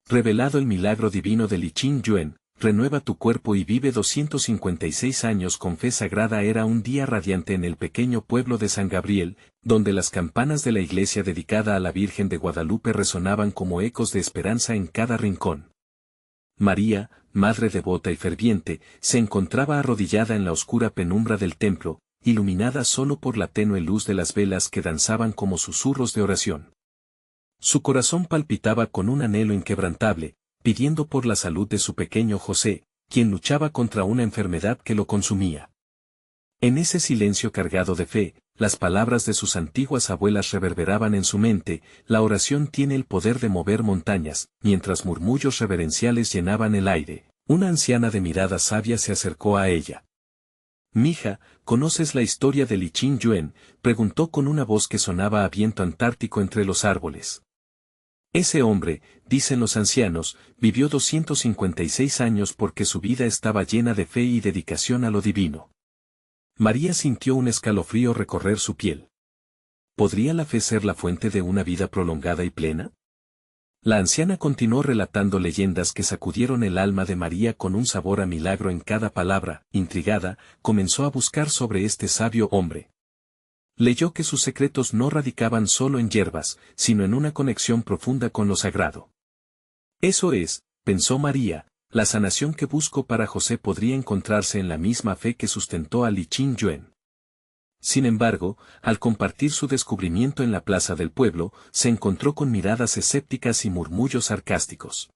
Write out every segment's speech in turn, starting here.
Revelado el milagro divino de Liqin Yuen, renueva tu cuerpo y vive 256 años con fe sagrada. Era un día radiante en el pequeño pueblo de San Gabriel, donde las campanas de la iglesia dedicada a la Virgen de Guadalupe resonaban como ecos de esperanza en cada rincón. María, madre devota y ferviente, se encontraba arrodillada en la oscura penumbra del templo, iluminada solo por la tenue luz de las velas que danzaban como susurros de oración. Su corazón palpitaba con un anhelo inquebrantable, pidiendo por la salud de su pequeño José, quien luchaba contra una enfermedad que lo consumía. En ese silencio cargado de fe, las palabras de sus antiguas abuelas reverberaban en su mente: la oración tiene el poder de mover montañas. Mientras murmullos reverenciales llenaban el aire, una anciana de mirada sabia se acercó a ella. «Mija, ¿conoces la historia de Liqin Yuen?», preguntó con una voz que sonaba a viento antártico entre los árboles. Ese hombre, dicen los ancianos, vivió 256 años porque su vida estaba llena de fe y dedicación a lo divino. María sintió un escalofrío recorrer su piel. ¿Podría la fe ser la fuente de una vida prolongada y plena? La anciana continuó relatando leyendas que sacudieron el alma de María con un sabor a milagro en cada palabra. Intrigada, comenzó a buscar sobre este sabio hombre. Leyó que sus secretos no radicaban solo en hierbas, sino en una conexión profunda con lo sagrado. Eso es, pensó María, la sanación que busco para José podría encontrarse en la misma fe que sustentó a Liqin Yuen. Sin embargo, al compartir su descubrimiento en la plaza del pueblo, se encontró con miradas escépticas y murmullos sarcásticos.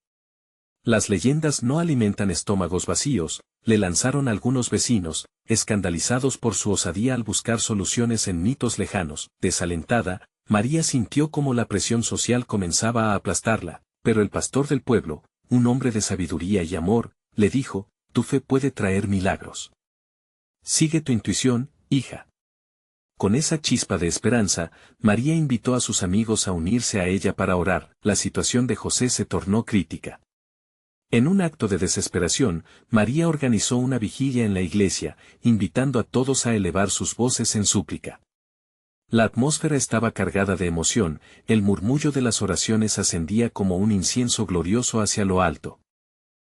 Las leyendas no alimentan estómagos vacíos, le lanzaron algunos vecinos, escandalizados por su osadía al buscar soluciones en mitos lejanos. Desalentada, María sintió como la presión social comenzaba a aplastarla, pero el pastor del pueblo, un hombre de sabiduría y amor, le dijo: tu fe puede traer milagros. Sigue tu intuición, hija. Con esa chispa de esperanza, María invitó a sus amigos a unirse a ella para orar. La situación de José se tornó crítica. En un acto de desesperación, María organizó una vigilia en la iglesia, invitando a todos a elevar sus voces en súplica. La atmósfera estaba cargada de emoción, el murmullo de las oraciones ascendía como un incienso glorioso hacia lo alto.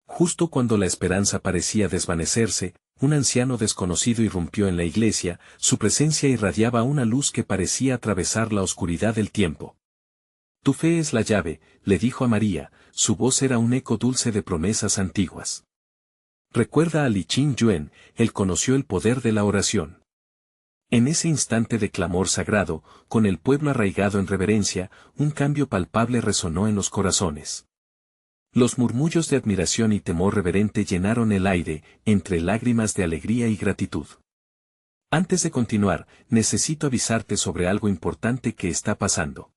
Justo cuando la esperanza parecía desvanecerse, un anciano desconocido irrumpió en la iglesia. Su presencia irradiaba una luz que parecía atravesar la oscuridad del tiempo. Tu fe es la llave, le dijo a María, su voz era un eco dulce de promesas antiguas. Recuerda a Liqin Yuen, él conoció el poder de la oración. En ese instante de clamor sagrado, con el pueblo arraigado en reverencia, un cambio palpable resonó en los corazones. Los murmullos de admiración y temor reverente llenaron el aire, entre lágrimas de alegría y gratitud. Antes de continuar, necesito avisarte sobre algo importante que está pasando.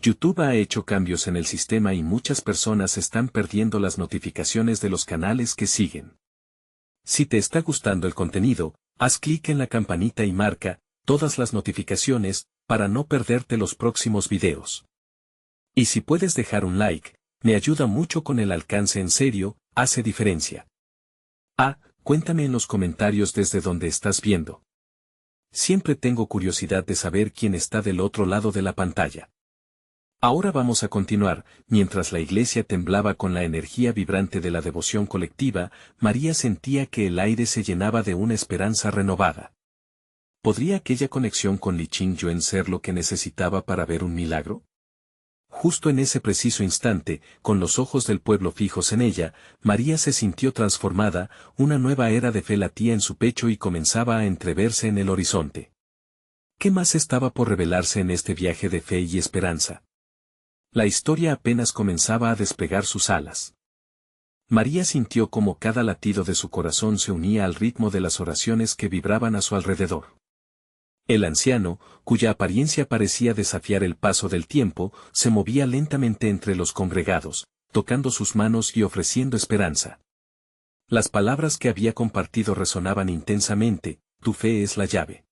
YouTube ha hecho cambios en el sistema y muchas personas están perdiendo las notificaciones de los canales que siguen. Si te está gustando el contenido, haz clic en la campanita y marca todas las notificaciones para no perderte los próximos videos. Y si puedes dejar un like, me ayuda mucho con el alcance. En serio, hace diferencia. Cuéntame en los comentarios desde donde estás viendo. Siempre tengo curiosidad de saber quién está del otro lado de la pantalla. Ahora vamos a continuar. Mientras la iglesia temblaba con la energía vibrante de la devoción colectiva, María sentía que el aire se llenaba de una esperanza renovada. ¿Podría aquella conexión con Liqin Yuen ser lo que necesitaba para ver un milagro? Justo en ese preciso instante, con los ojos del pueblo fijos en ella, María se sintió transformada. Una nueva era de fe latía en su pecho y comenzaba a entreverse en el horizonte. ¿Qué más estaba por revelarse en este viaje de fe y esperanza? La historia apenas comenzaba a desplegar sus alas. María sintió como cada latido de su corazón se unía al ritmo de las oraciones que vibraban a su alrededor. El anciano, cuya apariencia parecía desafiar el paso del tiempo, se movía lentamente entre los congregados, tocando sus manos y ofreciendo esperanza. Las palabras que había compartido resonaban intensamente: tu fe es la llave.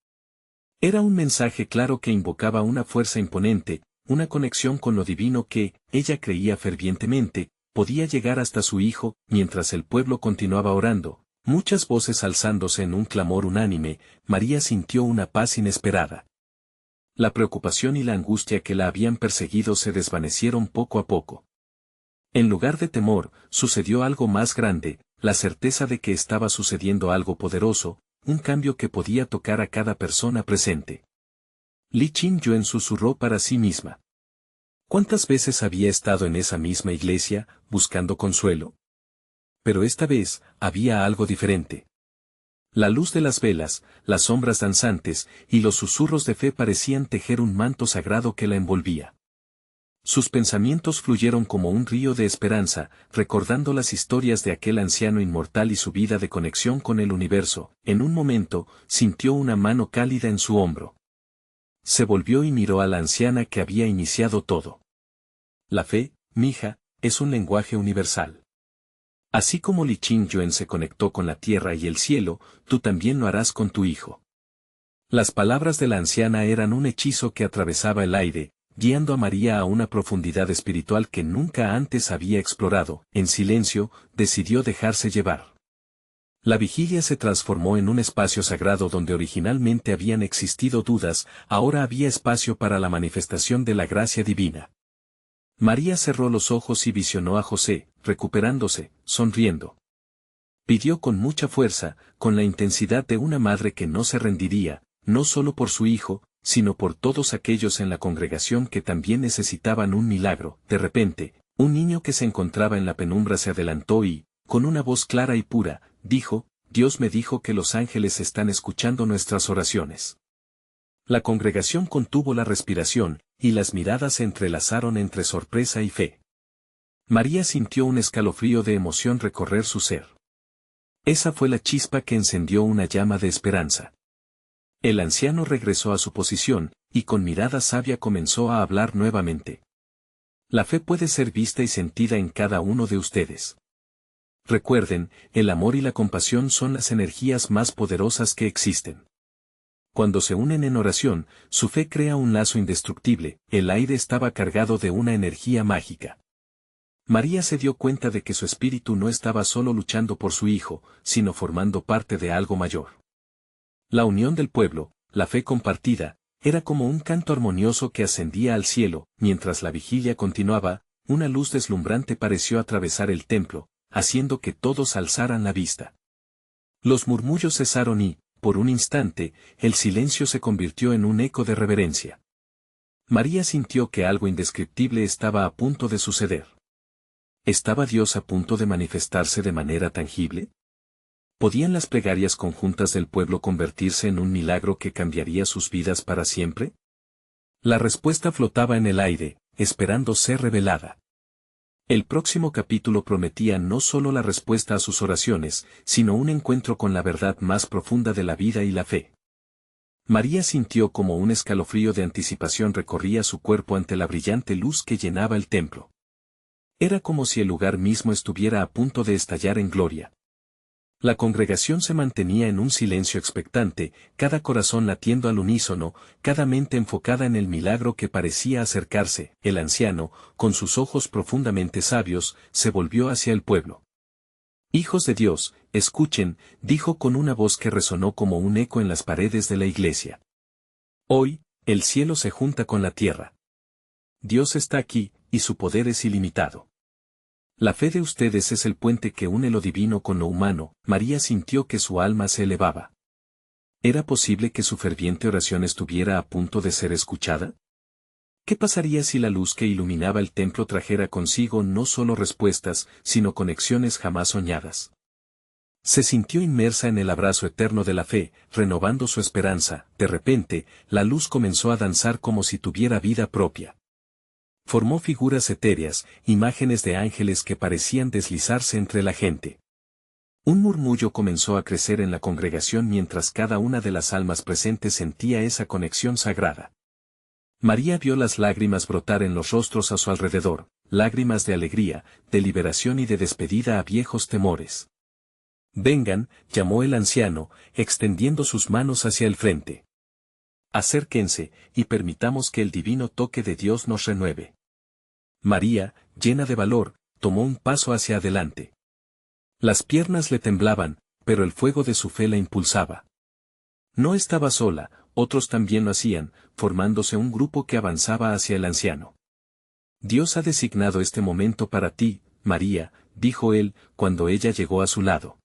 Era un mensaje claro que invocaba una fuerza imponente, una conexión con lo divino que, ella creía fervientemente, podía llegar hasta su hijo. Mientras el pueblo continuaba orando, muchas voces alzándose en un clamor unánime, María sintió una paz inesperada. La preocupación y la angustia que la habían perseguido se desvanecieron poco a poco. En lugar de temor, sucedió algo más grande, la certeza de que estaba sucediendo algo poderoso, un cambio que podía tocar a cada persona presente. Li Qingyuan susurró para sí misma. ¿Cuántas veces había estado en esa misma iglesia, buscando consuelo? Pero esta vez, había algo diferente. La luz de las velas, las sombras danzantes, y los susurros de fe parecían tejer un manto sagrado que la envolvía. Sus pensamientos fluyeron como un río de esperanza, recordando las historias de aquel anciano inmortal y su vida de conexión con el universo. En un momento, sintió una mano cálida en su hombro. Se volvió y miró a la anciana que había iniciado todo. La fe, mija, es un lenguaje universal. Así como Li Qingyuan se conectó con la tierra y el cielo, tú también lo harás con tu hijo. Las palabras de la anciana eran un hechizo que atravesaba el aire, guiando a María a una profundidad espiritual que nunca antes había explorado. En silencio, decidió dejarse llevar. La vigilia se transformó en un espacio sagrado donde originalmente habían existido dudas, ahora había espacio para la manifestación de la gracia divina. María cerró los ojos y visionó a José, recuperándose, sonriendo. Pidió con mucha fuerza, con la intensidad de una madre que no se rendiría, no solo por su hijo, sino por todos aquellos en la congregación que también necesitaban un milagro. De repente, un niño que se encontraba en la penumbra se adelantó y, con una voz clara y pura, dijo: Dios me dijo que los ángeles están escuchando nuestras oraciones. La congregación contuvo la respiración, y las miradas se entrelazaron entre sorpresa y fe. María sintió un escalofrío de emoción recorrer su ser. Esa fue la chispa que encendió una llama de esperanza. El anciano regresó a su posición, y con mirada sabia comenzó a hablar nuevamente. La fe puede ser vista y sentida en cada uno de ustedes. Recuerden, el amor y la compasión son las energías más poderosas que existen. Cuando se unen en oración, su fe crea un lazo indestructible. El aire estaba cargado de una energía mágica. María se dio cuenta de que su espíritu no estaba solo luchando por su hijo, sino formando parte de algo mayor. La unión del pueblo, la fe compartida, era como un canto armonioso que ascendía al cielo. Mientras la vigilia continuaba, una luz deslumbrante pareció atravesar el templo, haciendo que todos alzaran la vista. Los murmullos cesaron y, por un instante, el silencio se convirtió en un eco de reverencia. María sintió que algo indescriptible estaba a punto de suceder. ¿Estaba Dios a punto de manifestarse de manera tangible? ¿Podían las plegarias conjuntas del pueblo convertirse en un milagro que cambiaría sus vidas para siempre? La respuesta flotaba en el aire, esperando ser revelada. El próximo capítulo prometía no solo la respuesta a sus oraciones, sino un encuentro con la verdad más profunda de la vida y la fe. María sintió como un escalofrío de anticipación recorría su cuerpo ante la brillante luz que llenaba el templo. Era como si el lugar mismo estuviera a punto de estallar en gloria. La congregación se mantenía en un silencio expectante, cada corazón latiendo al unísono, cada mente enfocada en el milagro que parecía acercarse. El anciano, con sus ojos profundamente sabios, se volvió hacia el pueblo. Hijos de Dios, escuchen, dijo con una voz que resonó como un eco en las paredes de la iglesia. Hoy, el cielo se junta con la tierra. Dios está aquí, y su poder es ilimitado. La fe de ustedes es el puente que une lo divino con lo humano. María sintió que su alma se elevaba. ¿Era posible que su ferviente oración estuviera a punto de ser escuchada? ¿Qué pasaría si la luz que iluminaba el templo trajera consigo no solo respuestas, sino conexiones jamás soñadas? Se sintió inmersa en el abrazo eterno de la fe, renovando su esperanza. De repente, la luz comenzó a danzar como si tuviera vida propia. Formó figuras etéreas, imágenes de ángeles que parecían deslizarse entre la gente. Un murmullo comenzó a crecer en la congregación mientras cada una de las almas presentes sentía esa conexión sagrada. María vio las lágrimas brotar en los rostros a su alrededor, lágrimas de alegría, de liberación y de despedida a viejos temores. Vengan, llamó el anciano, extendiendo sus manos hacia el frente. Acérquense, y permitamos que el divino toque de Dios nos renueve. María, llena de valor, tomó un paso hacia adelante. Las piernas le temblaban, pero el fuego de su fe la impulsaba. No estaba sola, otros también lo hacían, formándose un grupo que avanzaba hacia el anciano. Dios ha designado este momento para ti, María, dijo él, cuando ella llegó a su lado.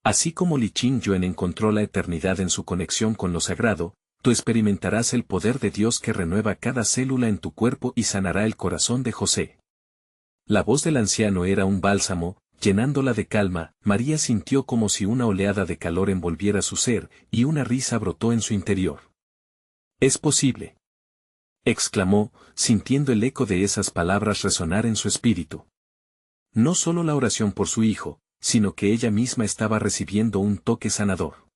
Así como Li Qingyuan encontró la eternidad en su conexión con lo sagrado, tú experimentarás el poder de Dios que renueva cada célula en tu cuerpo y sanará el corazón de José. La voz del anciano era un bálsamo, llenándola de calma. María sintió como si una oleada de calor envolviera su ser, y una risa brotó en su interior. «Es posible», exclamó, sintiendo el eco de esas palabras resonar en su espíritu. No solo la oración por su hijo, sino que ella misma estaba recibiendo un toque sanador.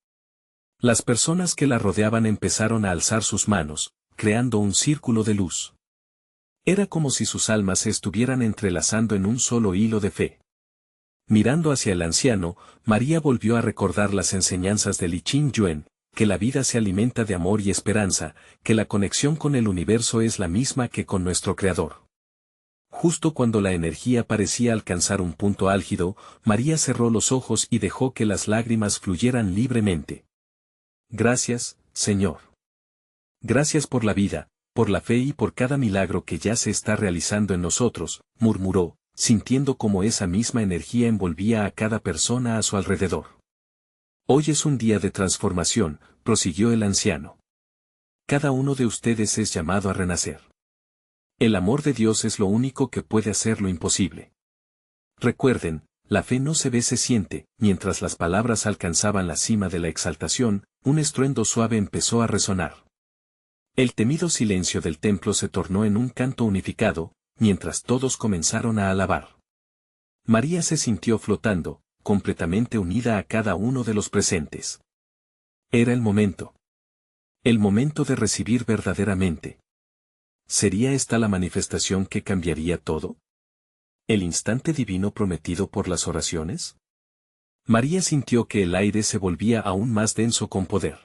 Las personas que la rodeaban empezaron a alzar sus manos, creando un círculo de luz. Era como si sus almas se estuvieran entrelazando en un solo hilo de fe. Mirando hacia el anciano, María volvió a recordar las enseñanzas de Li Qingyuan, que la vida se alimenta de amor y esperanza, que la conexión con el universo es la misma que con nuestro Creador. Justo cuando la energía parecía alcanzar un punto álgido, María cerró los ojos y dejó que las lágrimas fluyeran libremente. Gracias, Señor. Gracias por la vida, por la fe y por cada milagro que ya se está realizando en nosotros, murmuró, sintiendo como esa misma energía envolvía a cada persona a su alrededor. Hoy es un día de transformación, prosiguió el anciano. Cada uno de ustedes es llamado a renacer. El amor de Dios es lo único que puede hacer lo imposible. Recuerden, la fe no se ve, se siente. Mientras las palabras alcanzaban la cima de la exaltación, un estruendo suave empezó a resonar. El temido silencio del templo se tornó en un canto unificado, mientras todos comenzaron a alabar. María se sintió flotando, completamente unida a cada uno de los presentes. Era el momento. El momento de recibir verdaderamente. ¿Sería esta la manifestación que cambiaría todo? ¿El instante divino prometido por las oraciones? María sintió que el aire se volvía aún más denso con poder.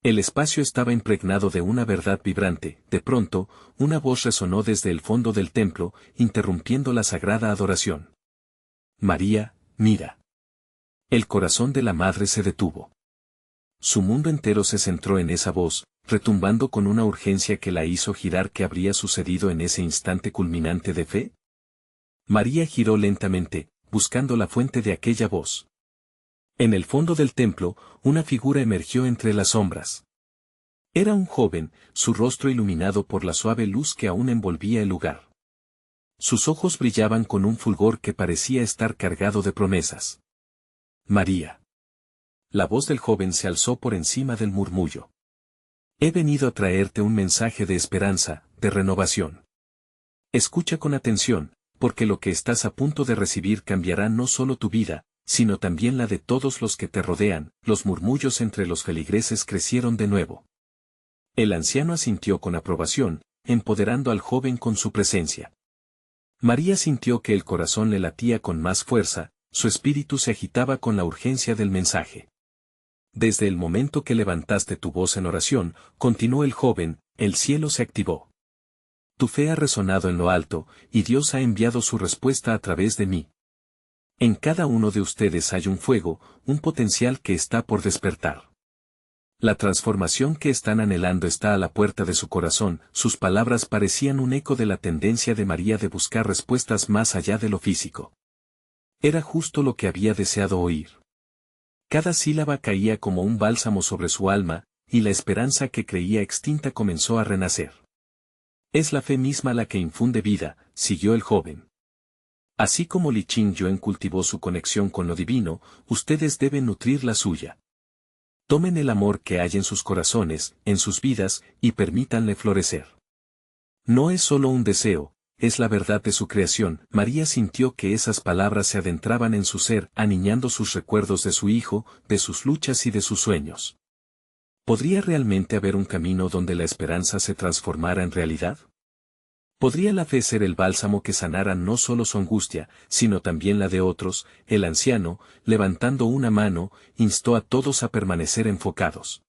El espacio estaba impregnado de una verdad vibrante. De pronto, una voz resonó desde el fondo del templo, interrumpiendo la sagrada adoración. María, mira. El corazón de la madre se detuvo. Su mundo entero se centró en esa voz, retumbando con una urgencia que la hizo girar. ¿Qué habría sucedido en ese instante culminante de fe? María giró lentamente, buscando la fuente de aquella voz. En el fondo del templo, una figura emergió entre las sombras. Era un joven, su rostro iluminado por la suave luz que aún envolvía el lugar. Sus ojos brillaban con un fulgor que parecía estar cargado de promesas. María. La voz del joven se alzó por encima del murmullo. He venido a traerte un mensaje de esperanza, de renovación. Escucha con atención, porque lo que estás a punto de recibir cambiará no solo tu vida, sino también la de todos los que te rodean. Los murmullos entre los feligreses crecieron de nuevo. El anciano asintió con aprobación, empoderando al joven con su presencia. María sintió que el corazón le latía con más fuerza, su espíritu se agitaba con la urgencia del mensaje. Desde el momento que levantaste tu voz en oración, continuó el joven, el cielo se activó. Tu fe ha resonado en lo alto, y Dios ha enviado su respuesta a través de mí. En cada uno de ustedes hay un fuego, un potencial que está por despertar. La transformación que están anhelando está a la puerta de su corazón. Sus palabras parecían un eco de la tendencia de María de buscar respuestas más allá de lo físico. Era justo lo que había deseado oír. Cada sílaba caía como un bálsamo sobre su alma, y la esperanza que creía extinta comenzó a renacer. Es la fe misma la que infunde vida, siguió el joven. Así como Li Qingyuan cultivó su conexión con lo divino, ustedes deben nutrir la suya. Tomen el amor que hay en sus corazones, en sus vidas, y permítanle florecer. No es solo un deseo, es la verdad de su creación. María sintió que esas palabras se adentraban en su ser, aniñando sus recuerdos de su hijo, de sus luchas y de sus sueños. ¿Podría realmente haber un camino donde la esperanza se transformara en realidad? ¿Podría la fe ser el bálsamo que sanara no solo su angustia, sino también la de otros? El anciano, levantando una mano, instó a todos a permanecer enfocados.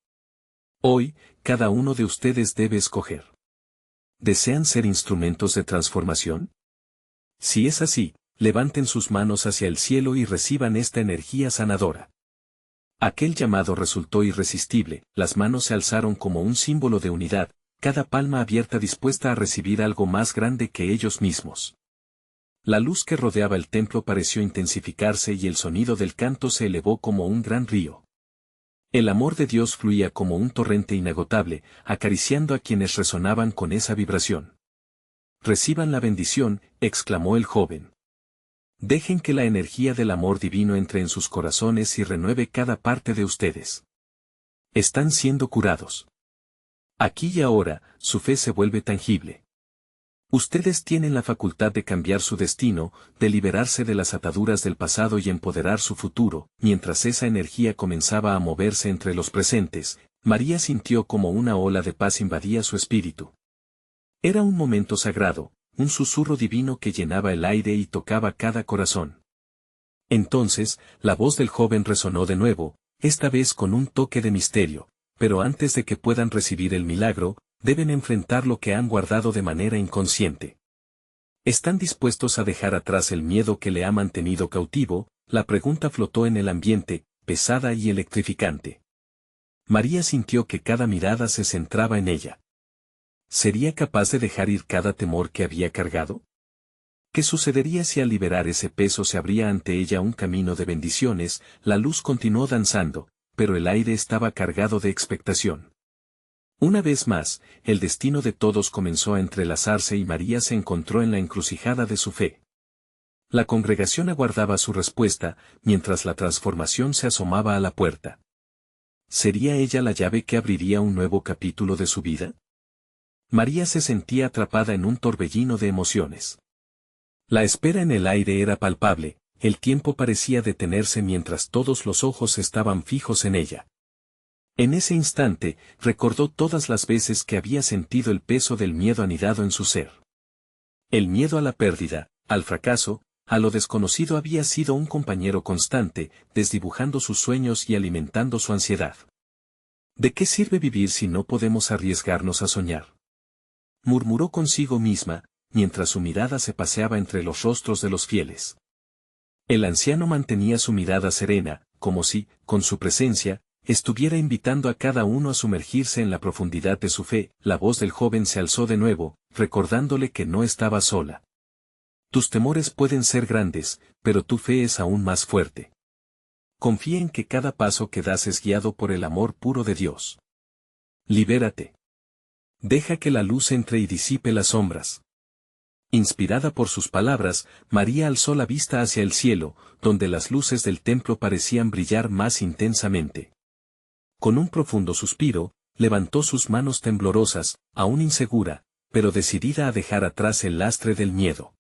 Hoy, cada uno de ustedes debe escoger. ¿Desean ser instrumentos de transformación? Si es así, levanten sus manos hacia el cielo y reciban esta energía sanadora. Aquel llamado resultó irresistible, las manos se alzaron como un símbolo de unidad, cada palma abierta dispuesta a recibir algo más grande que ellos mismos. La luz que rodeaba el templo pareció intensificarse y el sonido del canto se elevó como un gran río. El amor de Dios fluía como un torrente inagotable, acariciando a quienes resonaban con esa vibración. «Reciban la bendición», exclamó el joven. «Dejen que la energía del amor divino entre en sus corazones y renueve cada parte de ustedes. Están siendo curados. Aquí y ahora, su fe se vuelve tangible. Ustedes tienen la facultad de cambiar su destino, de liberarse de las ataduras del pasado y empoderar su futuro». Mientras esa energía comenzaba a moverse entre los presentes, María sintió como una ola de paz invadía su espíritu. Era un momento sagrado, un susurro divino que llenaba el aire y tocaba cada corazón. Entonces, la voz del joven resonó de nuevo, esta vez con un toque de misterio, pero antes de que puedan recibir el milagro, deben enfrentar lo que han guardado de manera inconsciente. ¿Están dispuestos a dejar atrás el miedo que le ha mantenido cautivo? La pregunta flotó en el ambiente, pesada y electrificante. María sintió que cada mirada se centraba en ella. ¿Sería capaz de dejar ir cada temor que había cargado? ¿Qué sucedería si al liberar ese peso se abría ante ella un camino de bendiciones? La luz continuó danzando, pero el aire estaba cargado de expectación. Una vez más, el destino de todos comenzó a entrelazarse y María se encontró en la encrucijada de su fe. La congregación aguardaba su respuesta, mientras la transformación se asomaba a la puerta. ¿Sería ella la llave que abriría un nuevo capítulo de su vida? María se sentía atrapada en un torbellino de emociones. La espera en el aire era palpable, el tiempo parecía detenerse mientras todos los ojos estaban fijos en ella. En ese instante, recordó todas las veces que había sentido el peso del miedo anidado en su ser. El miedo a la pérdida, al fracaso, a lo desconocido había sido un compañero constante, desdibujando sus sueños y alimentando su ansiedad. ¿De qué sirve vivir si no podemos arriesgarnos a soñar?, murmuró consigo misma, mientras su mirada se paseaba entre los rostros de los fieles. El anciano mantenía su mirada serena, como si, con su presencia, estuviera invitando a cada uno a sumergirse en la profundidad de su fe. La voz del joven se alzó de nuevo, recordándole que no estaba sola. Tus temores pueden ser grandes, pero tu fe es aún más fuerte. Confía en que cada paso que das es guiado por el amor puro de Dios. Libérate. Deja que la luz entre y disipe las sombras. Inspirada por sus palabras, María alzó la vista hacia el cielo, donde las luces del templo parecían brillar más intensamente. Con un profundo suspiro, levantó sus manos temblorosas, aún insegura, pero decidida a dejar atrás el lastre del miedo.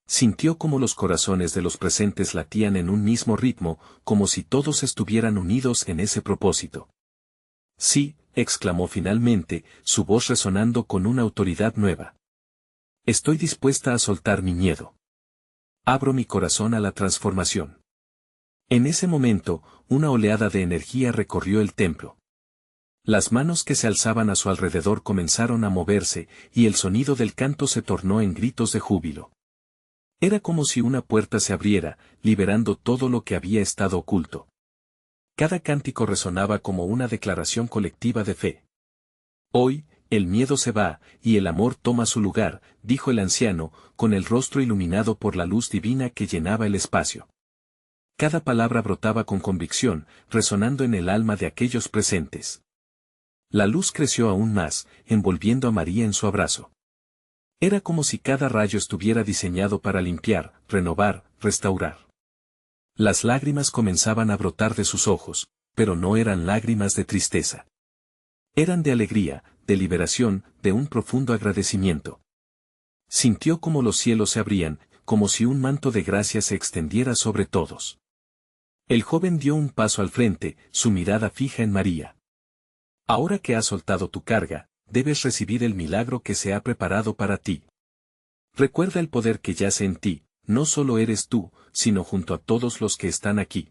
Sintió como los corazones de los presentes latían en un mismo ritmo, como si todos estuvieran unidos en ese propósito. Sí, exclamó finalmente, su voz resonando con una autoridad nueva. Estoy dispuesta a soltar mi miedo. Abro mi corazón a la transformación. En ese momento, una oleada de energía recorrió el templo. Las manos que se alzaban a su alrededor comenzaron a moverse, y el sonido del canto se tornó en gritos de júbilo. Era como si una puerta se abriera, liberando todo lo que había estado oculto. Cada cántico resonaba como una declaración colectiva de fe. Hoy, el miedo se va, y el amor toma su lugar, dijo el anciano, con el rostro iluminado por la luz divina que llenaba el espacio. Cada palabra brotaba con convicción, resonando en el alma de aquellos presentes. La luz creció aún más, envolviendo a María en su abrazo. Era como si cada rayo estuviera diseñado para limpiar, renovar, restaurar. Las lágrimas comenzaban a brotar de sus ojos, pero no eran lágrimas de tristeza. Eran de alegría, de liberación, de un profundo agradecimiento. Sintió como los cielos se abrían, como si un manto de gracia se extendiera sobre todos. El joven dio un paso al frente, su mirada fija en María. Ahora que has soltado tu carga, debes recibir el milagro que se ha preparado para ti. Recuerda el poder que yace en ti, no solo eres tú, sino junto a todos los que están aquí.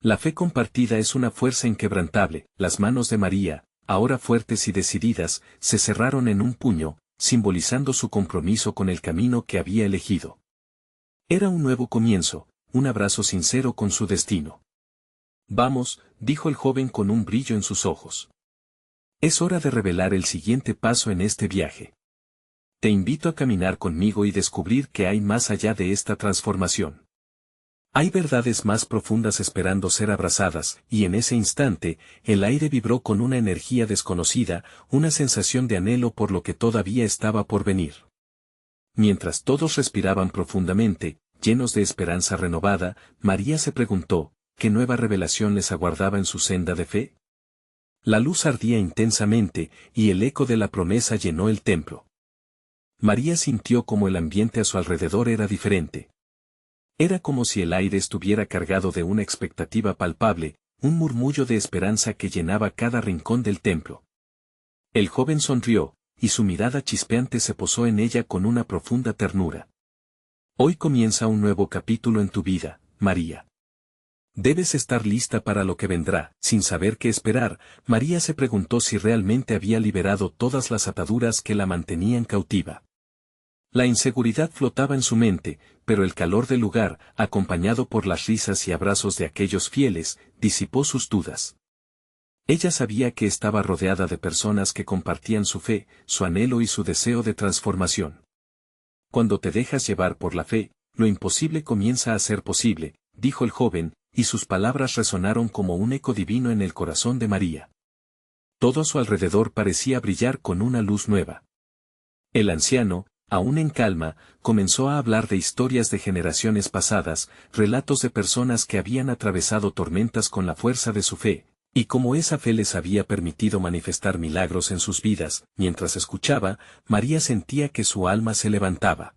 La fe compartida es una fuerza inquebrantable. Las manos de María, ahora fuertes y decididas, se cerraron en un puño, simbolizando su compromiso con el camino que había elegido. Era un nuevo comienzo, un abrazo sincero con su destino. Vamos, dijo el joven con un brillo en sus ojos. Es hora de revelar el siguiente paso en este viaje. Te invito a caminar conmigo y descubrir que hay más allá de esta transformación. Hay verdades más profundas esperando ser abrazadas, y en ese instante, el aire vibró con una energía desconocida, una sensación de anhelo por lo que todavía estaba por venir. Mientras todos respiraban profundamente, llenos de esperanza renovada, María se preguntó, ¿qué nueva revelación les aguardaba en su senda de fe? La luz ardía intensamente, y el eco de la promesa llenó el templo. María sintió como el ambiente a su alrededor era diferente. Era como si el aire estuviera cargado de una expectativa palpable, un murmullo de esperanza que llenaba cada rincón del templo. El joven sonrió, y su mirada chispeante se posó en ella con una profunda ternura. Hoy comienza un nuevo capítulo en tu vida, María. Debes estar lista para lo que vendrá. Sin saber qué esperar, María se preguntó si realmente había liberado todas las ataduras que la mantenían cautiva. La inseguridad flotaba en su mente, pero el calor del lugar, acompañado por las risas y abrazos de aquellos fieles, disipó sus dudas. Ella sabía que estaba rodeada de personas que compartían su fe, su anhelo y su deseo de transformación. Cuando te dejas llevar por la fe, lo imposible comienza a ser posible, dijo el joven, y sus palabras resonaron como un eco divino en el corazón de María. Todo a su alrededor parecía brillar con una luz nueva. El anciano, aún en calma, comenzó a hablar de historias de generaciones pasadas, relatos de personas que habían atravesado tormentas con la fuerza de su fe, y cómo esa fe les había permitido manifestar milagros en sus vidas. Mientras escuchaba, María sentía que su alma se levantaba.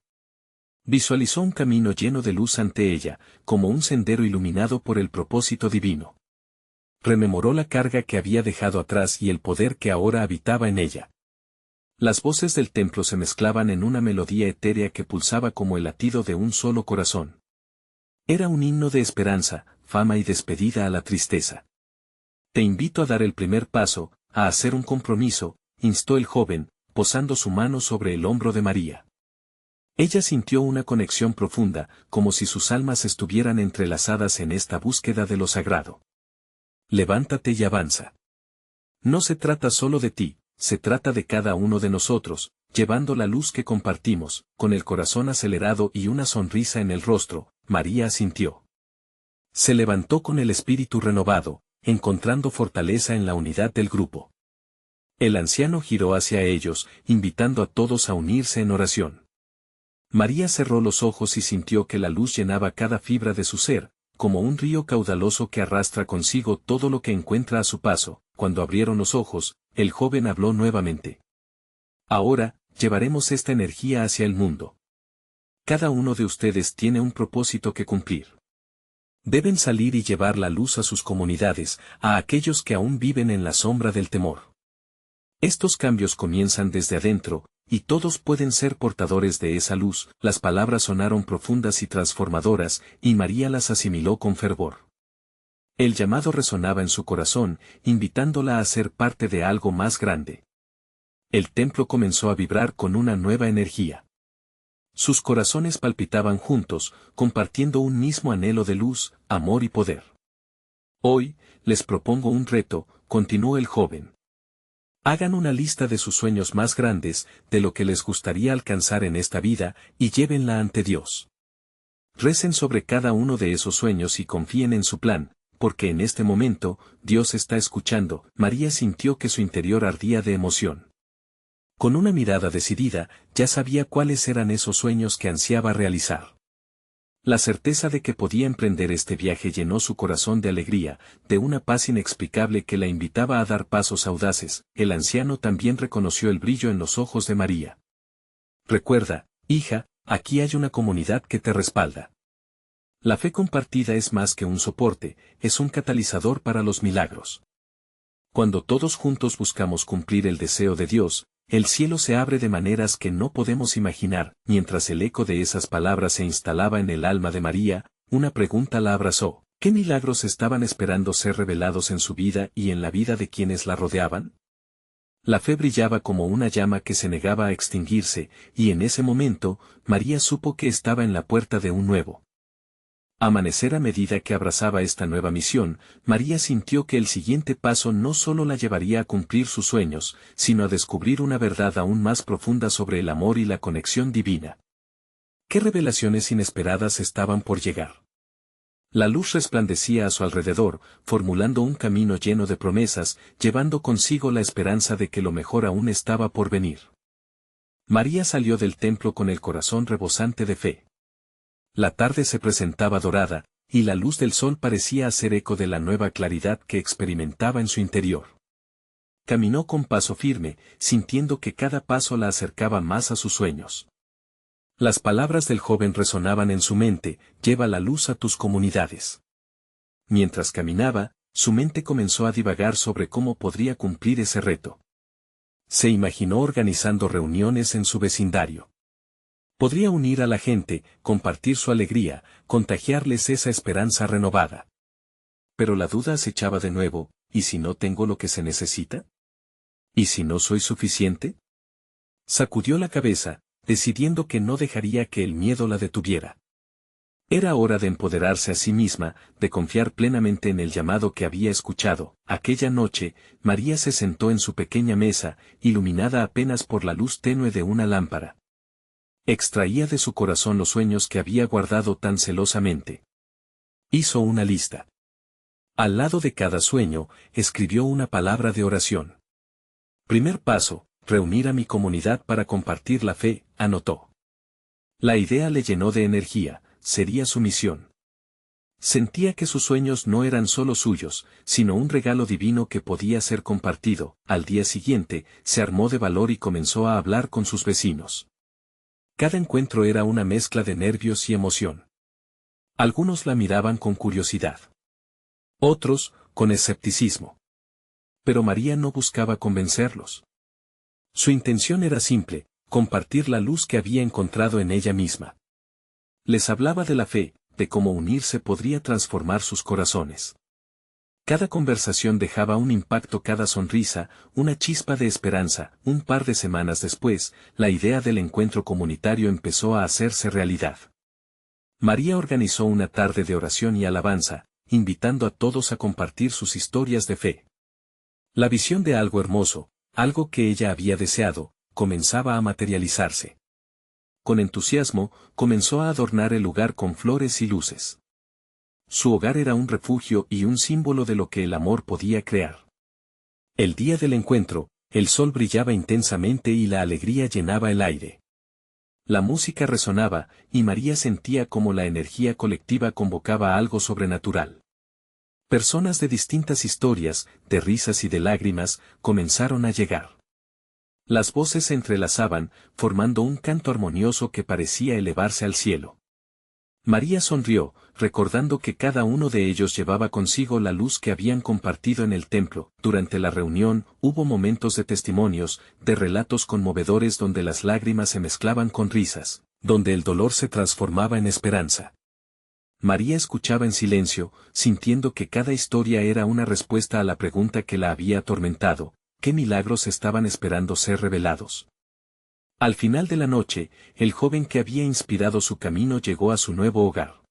Visualizó un camino lleno de luz ante ella, como un sendero iluminado por el propósito divino. Rememoró la carga que había dejado atrás y el poder que ahora habitaba en ella. Las voces del templo se mezclaban en una melodía etérea que pulsaba como el latido de un solo corazón. Era un himno de esperanza, fama y despedida a la tristeza. Te invito a dar el primer paso, a hacer un compromiso, instó el joven, posando su mano sobre el hombro de María. Ella sintió una conexión profunda, como si sus almas estuvieran entrelazadas en esta búsqueda de lo sagrado. Levántate y avanza. No se trata solo de ti, se trata de cada uno de nosotros, llevando la luz que compartimos. Con el corazón acelerado y una sonrisa en el rostro, María asintió. Se levantó con el espíritu renovado, encontrando fortaleza en la unidad del grupo. El anciano giró hacia ellos, invitando a todos a unirse en oración. María cerró los ojos y sintió que la luz llenaba cada fibra de su ser, como un río caudaloso que arrastra consigo todo lo que encuentra a su paso. Cuando abrieron los ojos, el joven habló nuevamente. Ahora, llevaremos esta energía hacia el mundo. Cada uno de ustedes tiene un propósito que cumplir. Deben salir y llevar la luz a sus comunidades, a aquellos que aún viven en la sombra del temor. Estos cambios comienzan desde adentro, y todos pueden ser portadores de esa luz. Las palabras sonaron profundas y transformadoras, y María las asimiló con fervor. El llamado resonaba en su corazón, invitándola a ser parte de algo más grande. El templo comenzó a vibrar con una nueva energía. Sus corazones palpitaban juntos, compartiendo un mismo anhelo de luz, amor y poder. Hoy, les propongo un reto, continuó el joven. Hagan una lista de sus sueños más grandes, de lo que les gustaría alcanzar en esta vida, y llévenla ante Dios. Recen sobre cada uno de esos sueños y confíen en su plan, porque en este momento, Dios está escuchando. María sintió que su interior ardía de emoción. Con una mirada decidida, ya sabía cuáles eran esos sueños que ansiaba realizar. La certeza de que podía emprender este viaje llenó su corazón de alegría, de una paz inexplicable que la invitaba a dar pasos audaces. El anciano también reconoció el brillo en los ojos de María. Recuerda, hija, aquí hay una comunidad que te respalda. La fe compartida es más que un soporte, es un catalizador para los milagros. Cuando todos juntos buscamos cumplir el deseo de Dios, el cielo se abre de maneras que no podemos imaginar. Mientras el eco de esas palabras se instalaba en el alma de María, una pregunta la abrazó. ¿Qué milagros estaban esperando ser revelados en su vida y en la vida de quienes la rodeaban? La fe brillaba como una llama que se negaba a extinguirse, y en ese momento, María supo que estaba en la puerta de un nuevo Amanecer a medida que abrazaba esta nueva misión, María sintió que el siguiente paso no solo la llevaría a cumplir sus sueños, sino a descubrir una verdad aún más profunda sobre el amor y la conexión divina. ¿Qué revelaciones inesperadas estaban por llegar? La luz resplandecía a su alrededor, formulando un camino lleno de promesas, llevando consigo la esperanza de que lo mejor aún estaba por venir. María salió del templo con el corazón rebosante de fe. La tarde se presentaba dorada, y la luz del sol parecía hacer eco de la nueva claridad que experimentaba en su interior. Caminó con paso firme, sintiendo que cada paso la acercaba más a sus sueños. Las palabras del joven resonaban en su mente: lleva la luz a tus comunidades. Mientras caminaba, su mente comenzó a divagar sobre cómo podría cumplir ese reto. Se imaginó organizando reuniones en su vecindario. Podría unir a la gente, compartir su alegría, contagiarles esa esperanza renovada. Pero la duda acechaba de nuevo: ¿y si no tengo lo que se necesita? ¿Y si no soy suficiente? Sacudió la cabeza, decidiendo que no dejaría que el miedo la detuviera. Era hora de empoderarse a sí misma, de confiar plenamente en el llamado que había escuchado. Aquella noche, María se sentó en su pequeña mesa, iluminada apenas por la luz tenue de una lámpara. Extraía de su corazón los sueños que había guardado tan celosamente. Hizo una lista. Al lado de cada sueño, escribió una palabra de oración. Primer paso: reunir a mi comunidad para compartir la fe, anotó. La idea le llenó de energía: sería su misión. Sentía que sus sueños no eran solo suyos, sino un regalo divino que podía ser compartido. Al día siguiente, se armó de valor y comenzó a hablar con sus vecinos. Cada encuentro era una mezcla de nervios y emoción. Algunos la miraban con curiosidad. Otros, con escepticismo. Pero María no buscaba convencerlos. Su intención era simple: compartir la luz que había encontrado en ella misma. Les hablaba de la fe, de cómo unirse podría transformar sus corazones. Cada conversación dejaba un impacto, cada sonrisa, una chispa de esperanza. Un par de semanas después, la idea del encuentro comunitario empezó a hacerse realidad. María organizó una tarde de oración y alabanza, invitando a todos a compartir sus historias de fe. La visión de algo hermoso, algo que ella había deseado, comenzaba a materializarse. Con entusiasmo, comenzó a adornar el lugar con flores y luces. Su hogar era un refugio y un símbolo de lo que el amor podía crear. El día del encuentro, el sol brillaba intensamente y la alegría llenaba el aire. La música resonaba, y María sentía como la energía colectiva convocaba algo sobrenatural. Personas de distintas historias, de risas y de lágrimas, comenzaron a llegar. Las voces se entrelazaban, formando un canto armonioso que parecía elevarse al cielo. María sonrió, recordando que cada uno de ellos llevaba consigo la luz que habían compartido en el templo. Durante la reunión, hubo momentos de testimonios, de relatos conmovedores donde las lágrimas se mezclaban con risas, donde el dolor se transformaba en esperanza. María escuchaba en silencio, sintiendo que cada historia era una respuesta a la pregunta que la había atormentado: ¿qué milagros estaban esperando ser revelados? Al final de la noche, el joven que había inspirado su camino llegó a su nuevo hogar.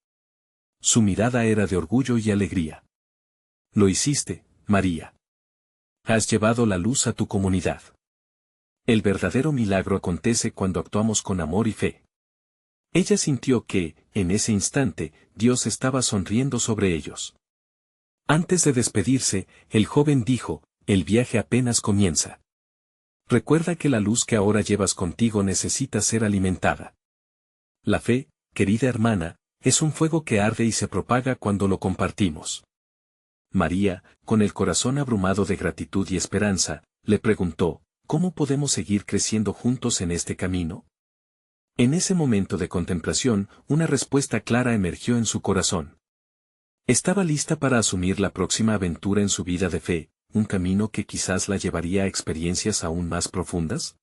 Su mirada era de orgullo y alegría. Lo hiciste, María. Has llevado la luz a tu comunidad. El verdadero milagro acontece cuando actuamos con amor y fe. Ella sintió que, en ese instante, Dios estaba sonriendo sobre ellos. Antes de despedirse, el joven dijo: el viaje apenas comienza. Recuerda que la luz que ahora llevas contigo necesita ser alimentada. La fe, querida hermana, es un fuego que arde y se propaga cuando lo compartimos. María, con el corazón abrumado de gratitud y esperanza, le preguntó: ¿cómo podemos seguir creciendo juntos en este camino? En ese momento de contemplación, una respuesta clara emergió en su corazón. Estaba lista para asumir la próxima aventura en su vida de fe, un camino que quizás la llevaría a experiencias aún más profundas.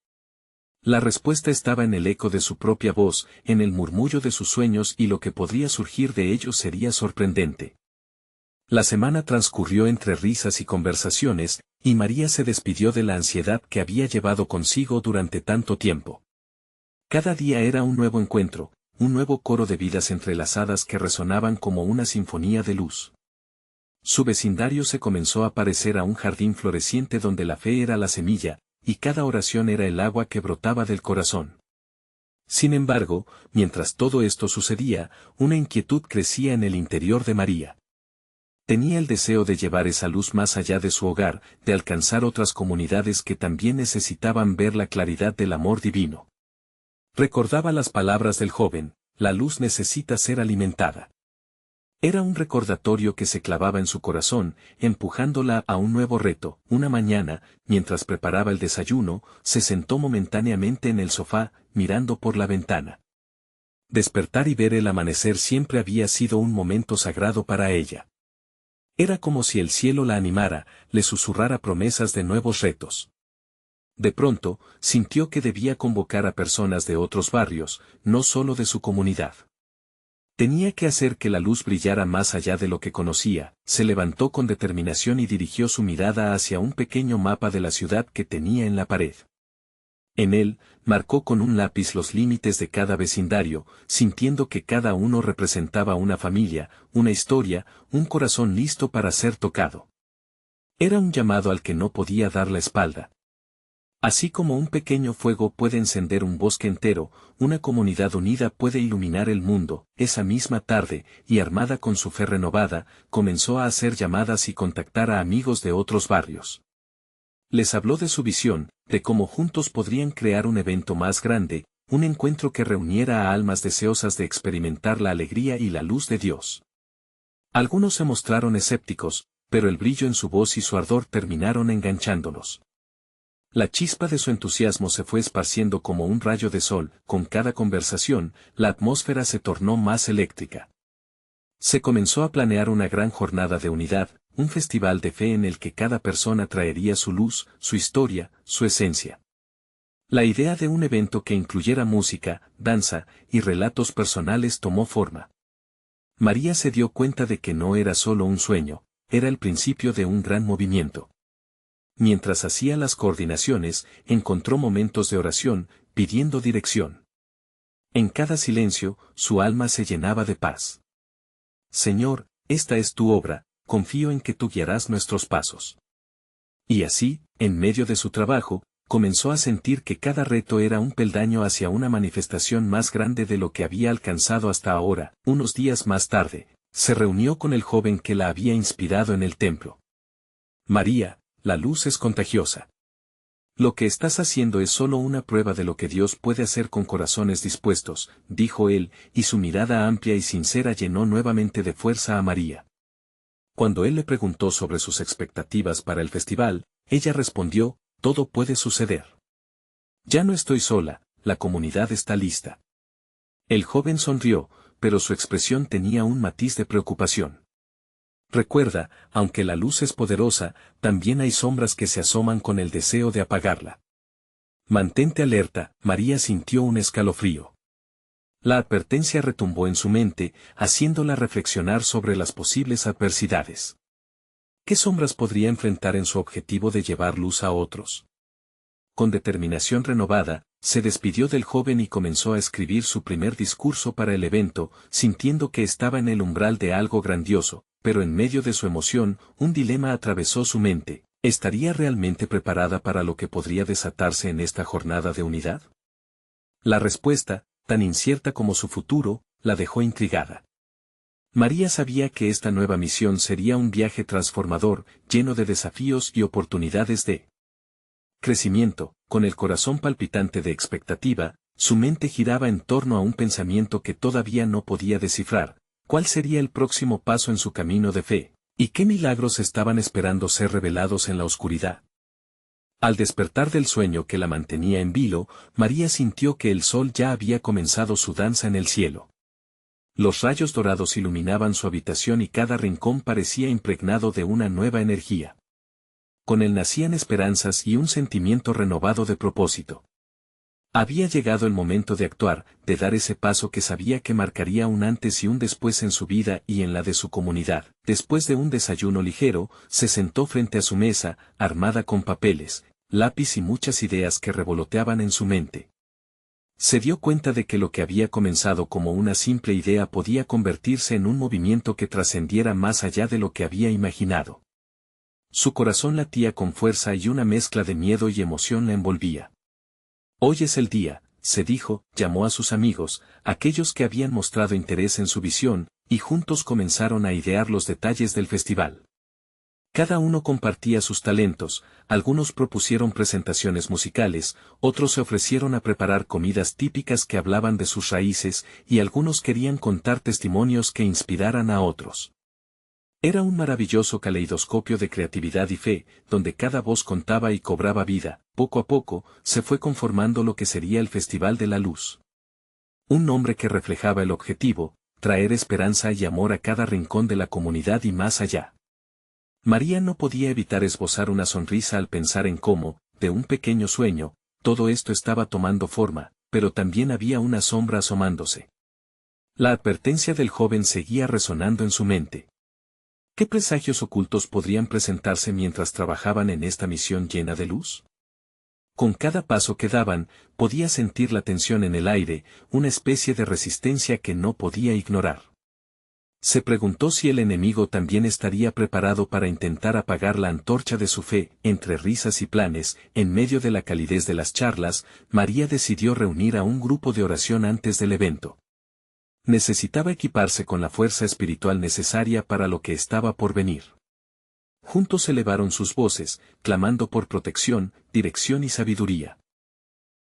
La respuesta estaba en el eco de su propia voz, en el murmullo de sus sueños, y lo que podría surgir de ellos sería sorprendente. La semana transcurrió entre risas y conversaciones, y María se despidió de la ansiedad que había llevado consigo durante tanto tiempo. Cada día era un nuevo encuentro, un nuevo coro de vidas entrelazadas que resonaban como una sinfonía de luz. Su vecindario se comenzó a parecer a un jardín floreciente donde la fe era la semilla, y cada oración era el agua que brotaba del corazón. Sin embargo, mientras todo esto sucedía, una inquietud crecía en el interior de María. Tenía el deseo de llevar esa luz más allá de su hogar, de alcanzar otras comunidades que también necesitaban ver la claridad del amor divino. Recordaba las palabras del joven: la luz necesita ser alimentada. Era un recordatorio que se clavaba en su corazón, empujándola a un nuevo reto. Una mañana, mientras preparaba el desayuno, se sentó momentáneamente en el sofá, mirando por la ventana. Despertar y ver el amanecer siempre había sido un momento sagrado para ella. Era como si el cielo la animara, le susurrara promesas de nuevos retos. De pronto, sintió que debía convocar a personas de otros barrios, no solo de su comunidad. Tenía que hacer que la luz brillara más allá de lo que conocía. Se levantó con determinación y dirigió su mirada hacia un pequeño mapa de la ciudad que tenía en la pared. En él, marcó con un lápiz los límites de cada vecindario, sintiendo que cada uno representaba una familia, una historia, un corazón listo para ser tocado. Era un llamado al que no podía dar la espalda. Así como un pequeño fuego puede encender un bosque entero, una comunidad unida puede iluminar el mundo. Esa misma tarde, y armada con su fe renovada, comenzó a hacer llamadas y contactar a amigos de otros barrios. Les habló de su visión, de cómo juntos podrían crear un evento más grande, un encuentro que reuniera a almas deseosas de experimentar la alegría y la luz de Dios. Algunos se mostraron escépticos, pero el brillo en su voz y su ardor terminaron enganchándolos. La chispa de su entusiasmo se fue esparciendo como un rayo de sol. Con cada conversación, la atmósfera se tornó más eléctrica. Se comenzó a planear una gran jornada de unidad, un festival de fe en el que cada persona traería su luz, su historia, su esencia. La idea de un evento que incluyera música, danza y relatos personales tomó forma. María se dio cuenta de que no era solo un sueño, era el principio de un gran movimiento. Mientras hacía las coordinaciones, encontró momentos de oración, pidiendo dirección. En cada silencio, su alma se llenaba de paz. Señor, esta es tu obra, confío en que tú guiarás nuestros pasos. Y así, en medio de su trabajo, comenzó a sentir que cada reto era un peldaño hacia una manifestación más grande de lo que había alcanzado hasta ahora. Unos días más tarde, se reunió con el joven que la había inspirado en el templo. María, la luz es contagiosa. Lo que estás haciendo es solo una prueba de lo que Dios puede hacer con corazones dispuestos, dijo él, y su mirada amplia y sincera llenó nuevamente de fuerza a María. Cuando él le preguntó sobre sus expectativas para el festival, ella respondió: todo puede suceder. Ya no estoy sola, la comunidad está lista. El joven sonrió, pero su expresión tenía un matiz de preocupación. Recuerda, aunque la luz es poderosa, también hay sombras que se asoman con el deseo de apagarla. Mantente alerta. María sintió un escalofrío. La advertencia retumbó en su mente, haciéndola reflexionar sobre las posibles adversidades. ¿Qué sombras podría enfrentar en su objetivo de llevar luz a otros? Con determinación renovada, se despidió del joven y comenzó a escribir su primer discurso para el evento, sintiendo que estaba en el umbral de algo grandioso, pero en medio de su emoción, un dilema atravesó su mente: ¿estaría realmente preparada para lo que podría desatarse en esta jornada de unidad? La respuesta, tan incierta como su futuro, la dejó intrigada. María sabía que esta nueva misión sería un viaje transformador, lleno de desafíos y oportunidades de crecimiento. Con el corazón palpitante de expectativa, su mente giraba en torno a un pensamiento que todavía no podía descifrar: ¿cuál sería el próximo paso en su camino de fe? ¿Y qué milagros estaban esperando ser revelados en la oscuridad? Al despertar del sueño que la mantenía en vilo, María sintió que el sol ya había comenzado su danza en el cielo. Los rayos dorados iluminaban su habitación y cada rincón parecía impregnado de una nueva energía. Con él nacían esperanzas y un sentimiento renovado de propósito. Había llegado el momento de actuar, de dar ese paso que sabía que marcaría un antes y un después en su vida y en la de su comunidad. Después de un desayuno ligero, se sentó frente a su mesa, armada con papeles, lápiz y muchas ideas que revoloteaban en su mente. Se dio cuenta de que lo que había comenzado como una simple idea podía convertirse en un movimiento que trascendiera más allá de lo que había imaginado. Su corazón latía con fuerza y una mezcla de miedo y emoción la envolvía. Hoy es el día, se dijo, llamó a sus amigos, aquellos que habían mostrado interés en su visión, y juntos comenzaron a idear los detalles del festival. Cada uno compartía sus talentos, algunos propusieron presentaciones musicales, otros se ofrecieron a preparar comidas típicas que hablaban de sus raíces, y algunos querían contar testimonios que inspiraran a otros. Era un maravilloso caleidoscopio de creatividad y fe, donde cada voz contaba y cobraba vida. Poco a poco, se fue conformando lo que sería el Festival de la Luz. Un nombre que reflejaba el objetivo, traer esperanza y amor a cada rincón de la comunidad y más allá. María no podía evitar esbozar una sonrisa al pensar en cómo, de un pequeño sueño, todo esto estaba tomando forma, pero también había una sombra asomándose. La advertencia del joven seguía resonando en su mente. ¿Qué presagios ocultos podrían presentarse mientras trabajaban en esta misión llena de luz? Con cada paso que daban, podía sentir la tensión en el aire, una especie de resistencia que no podía ignorar. Se preguntó si el enemigo también estaría preparado para intentar apagar la antorcha de su fe. Entre risas y planes, en medio de la calidez de las charlas, María decidió reunir a un grupo de oración antes del evento. Necesitaba equiparse con la fuerza espiritual necesaria para lo que estaba por venir. Juntos elevaron sus voces, clamando por protección, dirección y sabiduría.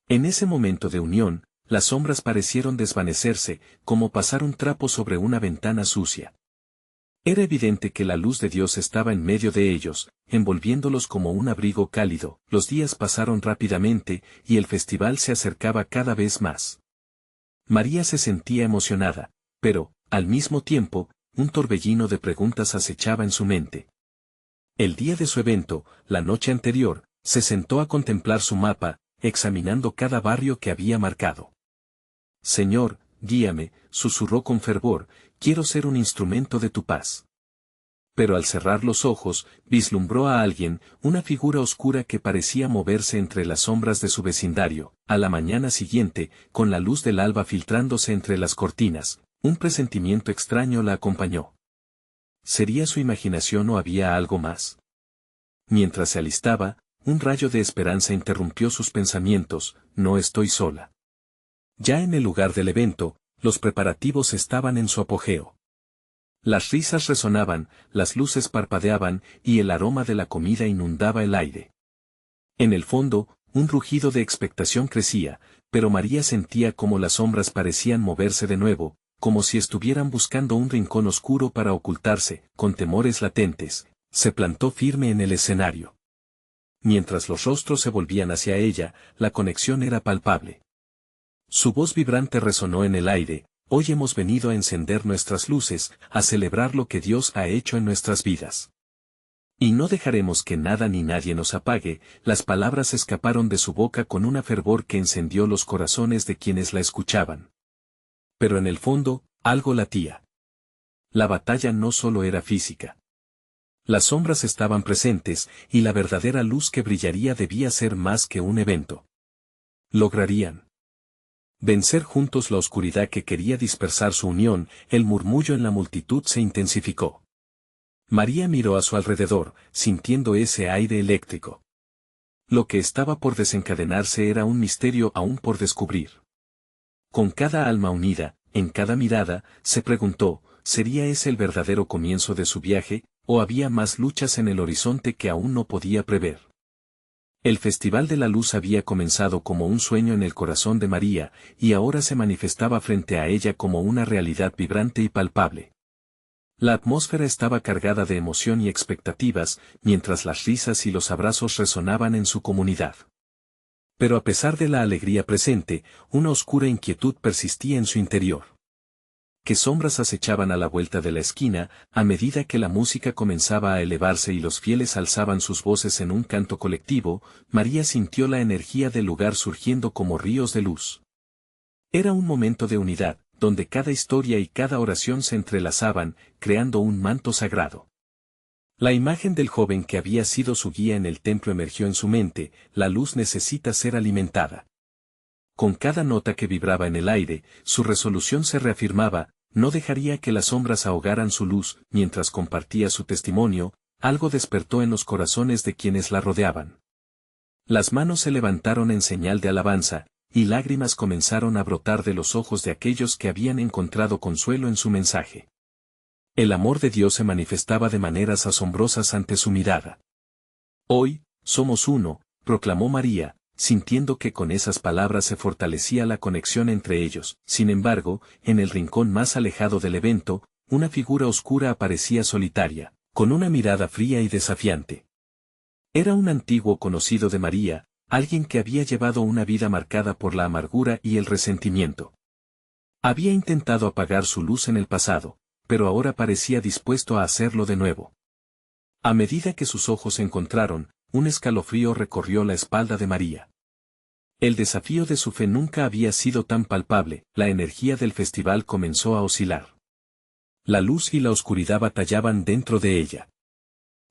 En ese momento de unión, las sombras parecieron desvanecerse, como pasar un trapo sobre una ventana sucia. Era evidente que la luz de Dios estaba en medio de ellos, envolviéndolos como un abrigo cálido. Los días pasaron rápidamente, y el festival se acercaba cada vez más. María se sentía emocionada, pero, al mismo tiempo, un torbellino de preguntas acechaba en su mente. El día de su evento, la noche anterior, se sentó a contemplar su mapa, examinando cada barrio que había marcado. Señor, guíame, susurró con fervor, quiero ser un instrumento de tu paz. Pero al cerrar los ojos, vislumbró a alguien, una figura oscura que parecía moverse entre las sombras de su vecindario. A la mañana siguiente, con la luz del alba filtrándose entre las cortinas, un presentimiento extraño la acompañó. ¿Sería su imaginación o había algo más? Mientras se alistaba, un rayo de esperanza interrumpió sus pensamientos. No estoy sola. Ya en el lugar del evento, los preparativos estaban en su apogeo. Las risas resonaban, las luces parpadeaban, y el aroma de la comida inundaba el aire. En el fondo, un rugido de expectación crecía, pero María sentía como las sombras parecían moverse de nuevo, como si estuvieran buscando un rincón oscuro para ocultarse. Con temores latentes, se plantó firme en el escenario. Mientras los rostros se volvían hacia ella, la conexión era palpable. Su voz vibrante resonó en el aire. Hoy hemos venido a encender nuestras luces, a celebrar lo que Dios ha hecho en nuestras vidas. Y no dejaremos que nada ni nadie nos apague. Las palabras escaparon de su boca con una fervor que encendió los corazones de quienes la escuchaban. Pero en el fondo, algo latía. La batalla no solo era física. Las sombras estaban presentes, y la verdadera luz que brillaría debía ser más que un evento. Lograrían vencer juntos la oscuridad que quería dispersar su unión. El murmullo en la multitud se intensificó. María miró a su alrededor, sintiendo ese aire eléctrico. Lo que estaba por desencadenarse era un misterio aún por descubrir. Con cada alma unida, en cada mirada, se preguntó, ¿sería ese el verdadero comienzo de su viaje, o había más luchas en el horizonte que aún no podía prever? El Festival de la Luz había comenzado como un sueño en el corazón de María, y ahora se manifestaba frente a ella como una realidad vibrante y palpable. La atmósfera estaba cargada de emoción y expectativas, mientras las risas y los abrazos resonaban en su comunidad. Pero a pesar de la alegría presente, una oscura inquietud persistía en su interior. ¿Qué sombras acechaban a la vuelta de la esquina? A medida que la música comenzaba a elevarse y los fieles alzaban sus voces en un canto colectivo, María sintió la energía del lugar surgiendo como ríos de luz. Era un momento de unidad, donde cada historia y cada oración se entrelazaban, creando un manto sagrado. La imagen del joven que había sido su guía en el templo emergió en su mente. La luz necesita ser alimentada. con cada nota que vibraba en el aire, su resolución se reafirmaba, no dejaría que las sombras ahogaran su luz, mientras compartía su testimonio, algo despertó en los corazones de quienes la rodeaban. Las manos se levantaron en señal de alabanza, y lágrimas comenzaron a brotar de los ojos de aquellos que habían encontrado consuelo en su mensaje. El amor de Dios se manifestaba de maneras asombrosas ante su mirada. Hoy, somos uno, proclamó María, sintiendo que con esas palabras se fortalecía la conexión entre ellos. Sin embargo, en el rincón más alejado del evento, una figura oscura aparecía solitaria, con una mirada fría y desafiante. Era un antiguo conocido de María, alguien que había llevado una vida marcada por la amargura y el resentimiento. Había intentado apagar su luz en el pasado, pero ahora parecía dispuesto a hacerlo de nuevo. A medida que sus ojos se encontraron, un escalofrío recorrió la espalda de María. El desafío de su fe nunca había sido tan palpable, la energía del festival comenzó a oscilar. La luz y la oscuridad batallaban dentro de ella.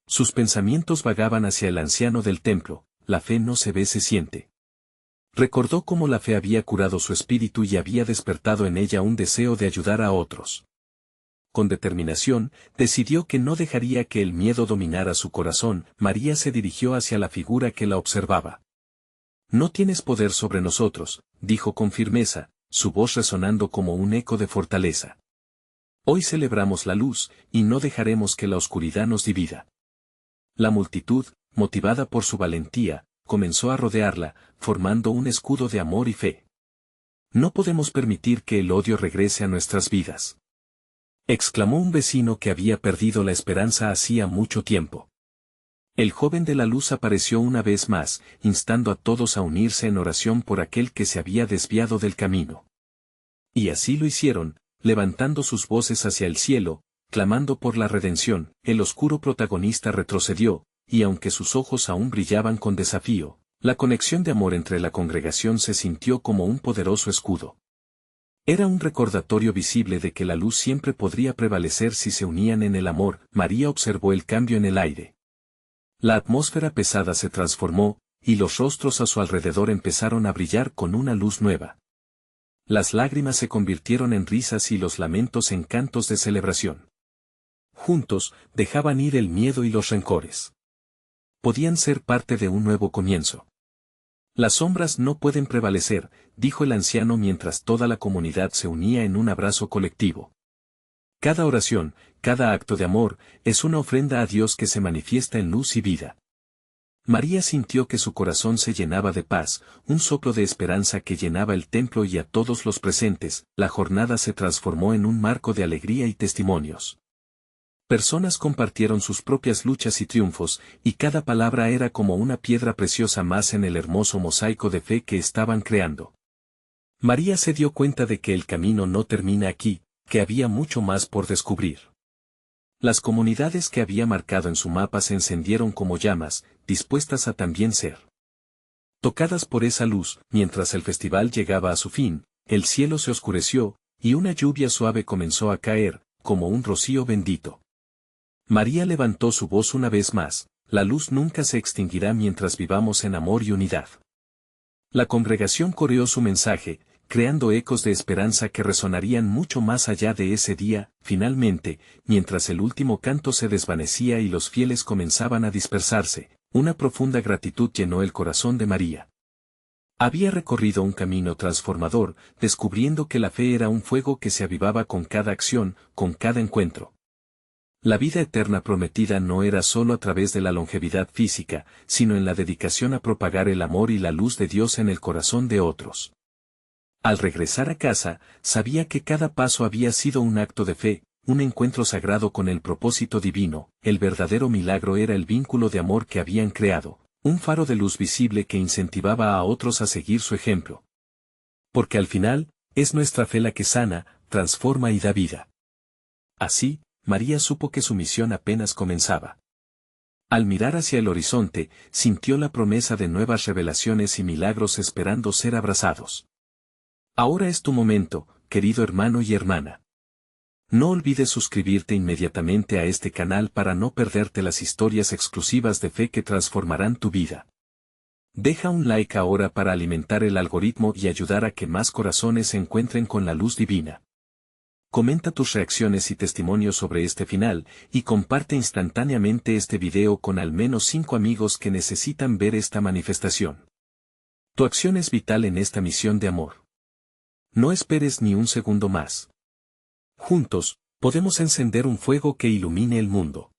Sus pensamientos vagaban hacia el anciano del templo, la fe no se ve, se siente. Recordó cómo la fe había curado su espíritu y había despertado en ella un deseo de ayudar a otros. Con determinación, decidió que no dejaría que el miedo dominara su corazón. María se dirigió hacia la figura que la observaba. No tienes poder sobre nosotros, dijo con firmeza, su voz resonando como un eco de fortaleza. Hoy celebramos la luz, y no dejaremos que la oscuridad nos divida. La multitud, motivada por su valentía, comenzó a rodearla, formando un escudo de amor y fe. No podemos permitir que el odio regrese a nuestras vidas, exclamó un vecino que había perdido la esperanza hacía mucho tiempo. El joven de la luz apareció una vez más, instando a todos a unirse en oración por aquel que se había desviado del camino. Y así lo hicieron, levantando sus voces hacia el cielo, clamando por la redención. El oscuro protagonista retrocedió, y aunque sus ojos aún brillaban con desafío, la conexión de amor entre la congregación se sintió como un poderoso escudo. Era un recordatorio visible de que la luz siempre podría prevalecer si se unían en el amor. María observó el cambio en el aire. La atmósfera pesada se transformó, y los rostros a su alrededor empezaron a brillar con una luz nueva. Las lágrimas se convirtieron en risas y los lamentos en cantos de celebración. Juntos, dejaban ir el miedo y los rencores. Podían ser parte de un nuevo comienzo. Las sombras no pueden prevalecer, dijo el anciano mientras toda la comunidad se unía en un abrazo colectivo. Cada oración, cada acto de amor, es una ofrenda a Dios que se manifiesta en luz y vida. María sintió que su corazón se llenaba de paz, un soplo de esperanza que llenaba el templo y a todos los presentes. La jornada se transformó en un marco de alegría y testimonios. Personas compartieron sus propias luchas y triunfos, y cada palabra era como una piedra preciosa más en el hermoso mosaico de fe que estaban creando. María se dio cuenta de que el camino no termina aquí, que había mucho más por descubrir. Las comunidades que había marcado en su mapa se encendieron como llamas, dispuestas a también ser tocadas por esa luz. Mientras el festival llegaba a su fin, el cielo se oscureció, y una lluvia suave comenzó a caer, como un rocío bendito. María levantó su voz una vez más: la luz nunca se extinguirá mientras vivamos en amor y unidad. La congregación coreó su mensaje, creando ecos de esperanza que resonarían mucho más allá de ese día. Finalmente, mientras el último canto se desvanecía y los fieles comenzaban a dispersarse, una profunda gratitud llenó el corazón de María. Había recorrido un camino transformador, descubriendo que la fe era un fuego que se avivaba con cada acción, con cada encuentro. La vida eterna prometida no era solo a través de la longevidad física, sino en la dedicación a propagar el amor y la luz de Dios en el corazón de otros. Al regresar a casa, sabía que cada paso había sido un acto de fe, un encuentro sagrado con el propósito divino. El verdadero milagro era el vínculo de amor que habían creado, un faro de luz visible que incentivaba a otros a seguir su ejemplo. Porque al final, es nuestra fe la que sana, transforma y da vida. Así, María supo que su misión apenas comenzaba. Al mirar hacia el horizonte, sintió la promesa de nuevas revelaciones y milagros esperando ser abrazados. Ahora es tu momento, querido hermano y hermana. No olvides suscribirte inmediatamente a este canal para no perderte las historias exclusivas de fe que transformarán tu vida. Deja un like ahora para alimentar el algoritmo y ayudar a que más corazones se encuentren con la luz divina. Comenta tus reacciones y testimonios sobre este final, y comparte instantáneamente este video con al menos 5 amigos que necesitan ver esta manifestación. Tu acción es vital en esta misión de amor. No esperes ni un segundo más. Juntos, podemos encender un fuego que ilumine el mundo.